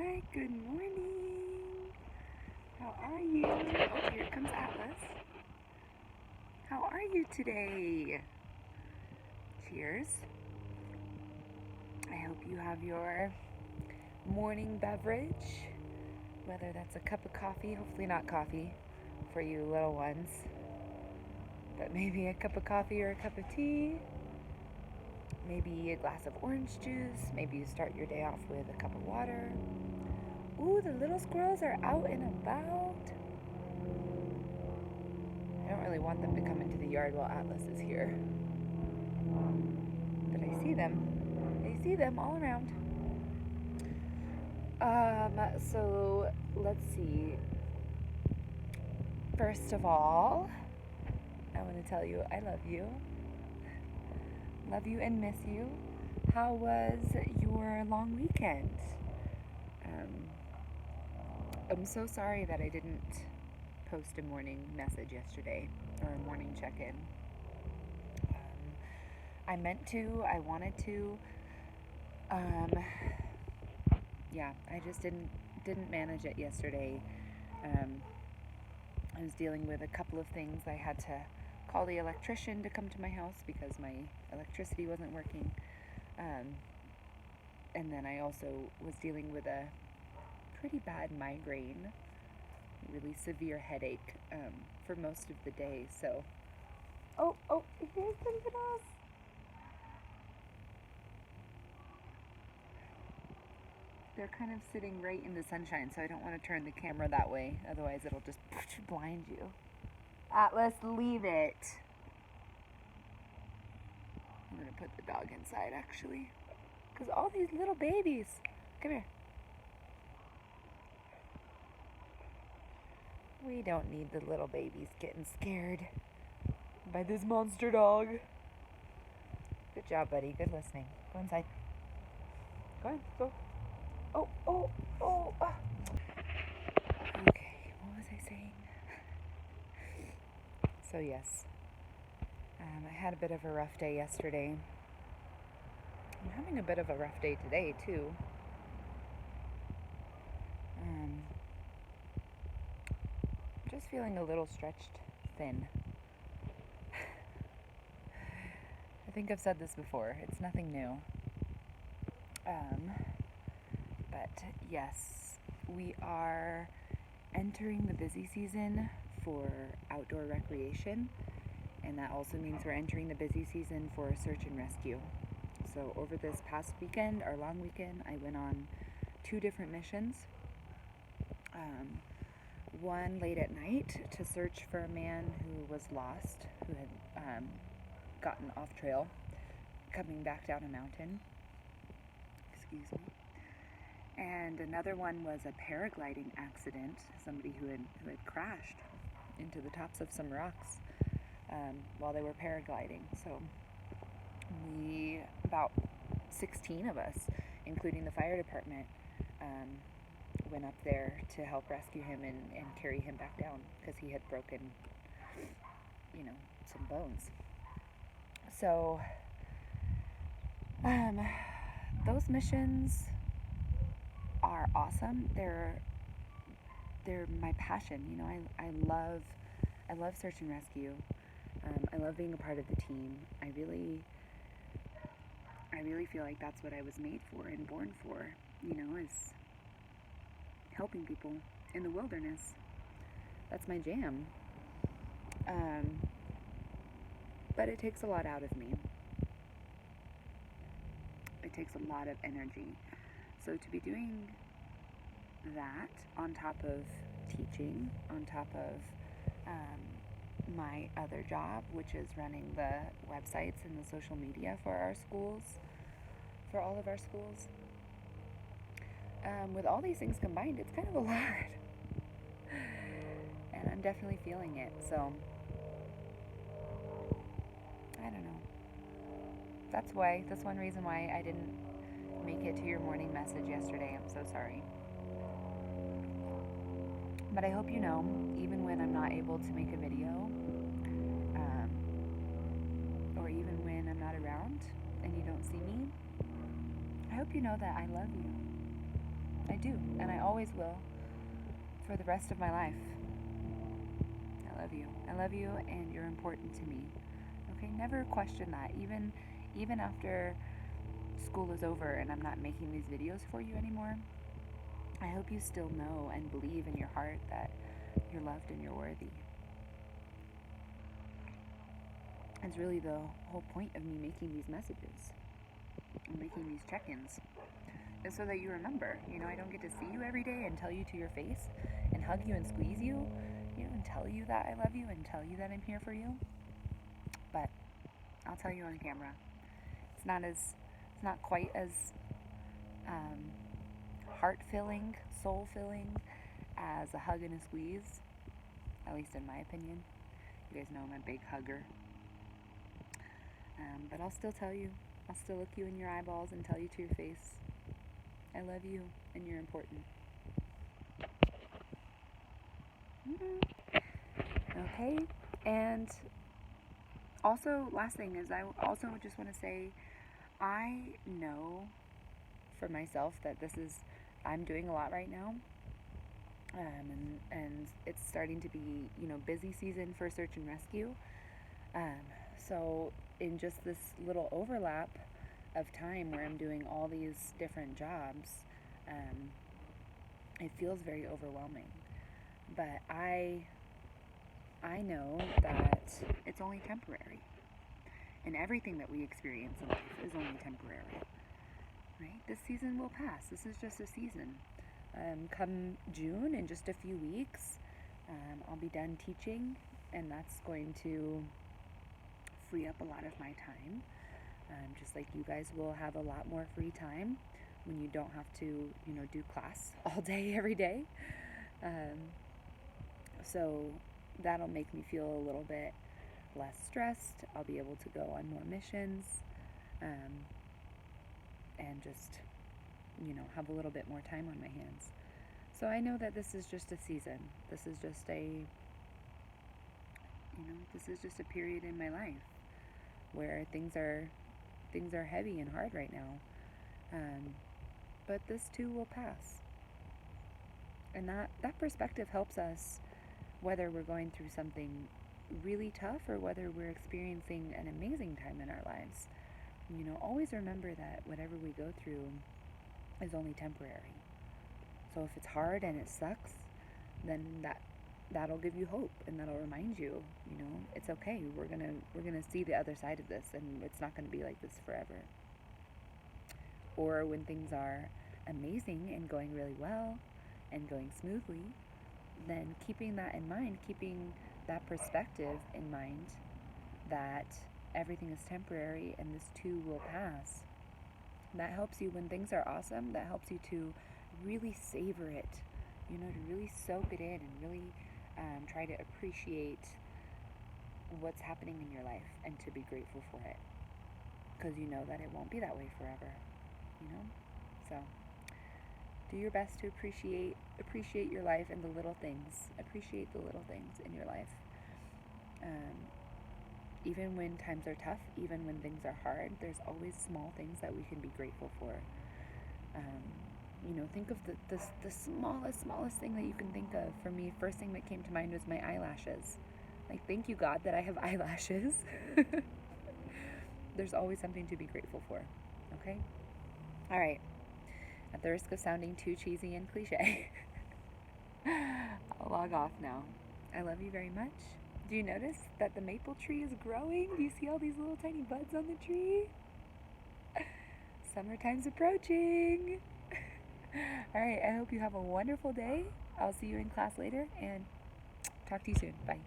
Hi, good morning. How are you? Oh, here comes Atlas. How are you today? Cheers. I hope you have your morning beverage, whether that's a cup of coffee, hopefully not coffee for you little ones, but maybe a cup of coffee or a cup of tea, maybe a glass of orange juice, maybe you start your day off with a cup of water. Ooh, the little squirrels are out and about. I don't really want them to come into the yard while Atlas is here. But I see them. I see them all around. So let's see. First of all, I want to tell you I love you. Love you and miss you. How was your long weekend? I'm so sorry that I didn't post a morning message yesterday or a morning check-in. I meant to, I wanted to. Yeah, I just didn't manage it yesterday. I was dealing with a couple of things. I had to call the electrician to come to my house because my electricity wasn't working. And then I also was dealing with a pretty bad migraine, really severe headache for most of the day. So, oh, here's the littles. They're kind of sitting right in the sunshine, so I don't want to turn the camera that way. Otherwise, it'll just blind you. Atlas, leave it. I'm going to put the dog inside, actually. Because all these little babies. Come here. We don't need the little babies getting scared by this monster dog. Good job, buddy. Good listening. Go inside. Go on, go. Oh. Okay, what was I saying? So yes, I had a bit of a rough day yesterday. I'm having a bit of a rough day today, too. Just feeling a little stretched thin. I think I've said this before. It's nothing new. But yes, we are entering the busy season for outdoor recreation, and that also means we're entering the busy season for search and rescue. So over this past weekend, our long weekend, I went on 2 different missions. One late at night to search for a man who was lost, who had gotten off trail, coming back down a mountain. Excuse me. And another one was a paragliding accident, somebody who had crashed into the tops of some rocks while they were paragliding. So we, about 16 of us, including the fire department, went up there to help rescue him and carry him back down because he had broken, some bones. So those missions are awesome. They're my passion. I love search and rescue. I love being a part of the team. I really feel like that's what I was made for and born for, is helping people in the wilderness. That's my jam. But it takes a lot out of me. It takes a lot of energy. So to be doing that on top of teaching, on top of my other job, which is running the websites and the social media for our schools, for all of our schools, with all these things combined, it's kind of a lot. And I'm definitely feeling it. So I don't know. That's one reason why I didn't make it to your morning message yesterday. I'm so sorry. But I hope you know, even when I'm not able to make a video, or even when I'm not around and you don't see me, I hope you know that I love you. I do, and I always will for the rest of my life. I love you. I love you, and you're important to me. Okay, never question that. Even after school is over and I'm not making these videos for you anymore, I hope you still know and believe in your heart that you're loved and you're worthy. It's really the whole point of me making these messages and making these check-ins, is so that you remember. I don't get to see you every day and tell you to your face and hug you and squeeze you, and tell you that I love you and tell you that I'm here for you. But I'll tell you on camera, it's not quite as heart-filling, soul-filling as a hug and a squeeze, at least in my opinion. You guys know I'm a big hugger. But I'll still tell you. I'll still look you in your eyeballs and tell you to your face, I love you and you're important. Okay, and also, last thing is, I also just want to say, I know for myself that I'm doing a lot right now, and it's starting to be, busy season for search and rescue. So in just this little overlap of time where I'm doing all these different jobs, it feels very overwhelming. But I know that it's only temporary. And everything that we experience in life is only temporary. Right? This season will pass. This is just a season. Come June, in just a few weeks, I'll be done teaching, and that's going to free up a lot of my time. Just like you guys will have a lot more free time when you don't have to, do class all day, every day. So that'll make me feel a little bit less stressed. I'll be able to go on more missions, and just, have a little bit more time on my hands. So I know that this is just a season. This is just a period in my life where things are heavy and hard right now. But this too will pass. And that perspective helps us, whether we're going through something really tough or whether we're experiencing an amazing time in our lives. Always remember that whatever we go through is only temporary. So if it's hard and it sucks, then that'll give you hope, and that'll remind you, it's okay. We're gonna see the other side of this, and it's not gonna be like this forever. Or when things are amazing and going really well and going smoothly, then keeping that in mind, keeping that perspective in mind, that everything is temporary and this too will pass, that helps you when things are awesome. That helps you to really savor it, to really soak it in and really try to appreciate what's happening in your life and to be grateful for it, because you know that it won't be that way forever. So do your best to appreciate your life and the little things. Appreciate the little things in your life. Even when times are tough, even when things are hard, there's always small things that we can be grateful for. Think of the smallest thing that you can think of. For me, first thing that came to mind was my eyelashes. Like, thank you, God, that I have eyelashes. There's always something to be grateful for. Okay? All right. At the risk of sounding too cheesy and cliche, I'll log off now. I love you very much. Do you notice that the maple tree is growing? Do you see all these little tiny buds on the tree? Summertime's approaching. All right, I hope you have a wonderful day. I'll see you in class later, and talk to you soon. Bye.